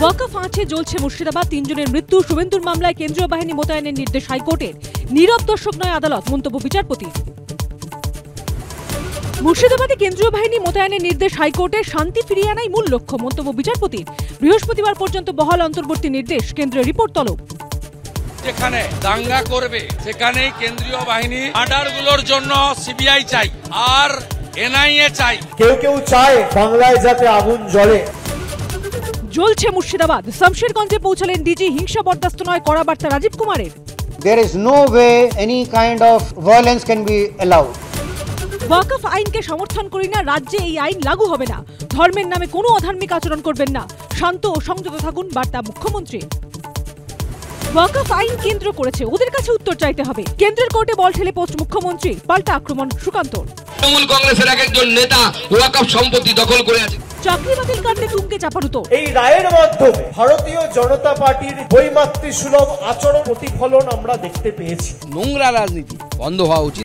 ওয়াকফ আঁচে জ্বলছে মুর্শিদাবাদ, 3 জনের মৃত্যু। শুভেন্দুর মামলায় কেন্দ্রীয় বাহিনী মোতায়েনের নির্দেশ হাইকোর্টের। নীরব দর্শক নয় আদালত, মন্তব্য বিচারপতি। মুর্শিদাবাদে কেন্দ্রীয় বাহিনী মোতায়েনের নির্দেশ হাইকোর্টের, শান্তি ফিরিয়ে আনাই মূল লক্ষ্য, মন্তব্য বিচারপতির। বৃহস্পতিবার পর্যন্ত বহাল অন্তর্বর্তী নির্দেশ, কেন্দ্রের রিপোর্ট তলব। যেখানে দাঙ্গা করবে সেখানে কেন্দ্রীয় বাহিনী মার্ডারগুলোর জন্য সিবিআই চাই আর এনআইএ চাই। কেউ কেউ চায় বাংলায় যাতে আগুন জ্বলে। জ্বলছে মুর্শিদাবাদ, শামশেরগঞ্জে পৌঁছলেন ডিজি। হিংসা বরদাস্ত নয়, কড়া বার্তা রাজীব কুমারের। There is no way any kind of violence can be allowed. ওয়াকফ আইনকে সমর্থন করি না, রাজ্যে এই আইন লাগু হবে না। ধর্মের নামে কোনো অধার্মিক আচরণ করবেন না, শান্ত ও সংযত থাকুন, বার্তা মুখ্যমন্ত্রী। ওয়াকফ আইন কেন্দ্র করেছে, ওদের কাছে উত্তর চাইতে হবে। কেন্দ্রের কোর্টে বল ঠেলে পোস্ট মুখ্যমন্ত্রী, পাল্টা আক্রমণ সুকান্তর। তৃণমূল কংগ্রেসের একজন নেতা ওয়াকফ সম্পত্তি দখল করে আছে। চাকরি বাতিল কাণ্ডে তুঙ্গে চাপানুতো। এই রায়ের মাধ্যমে ভারতীয় জনতা পার্টির বৈমাতৃসুলভ আচরণ প্রতিফলন আমরা দেখতে পেয়েছি। নোংরা রাজনীতি বন্ধ হওয়া উচিত।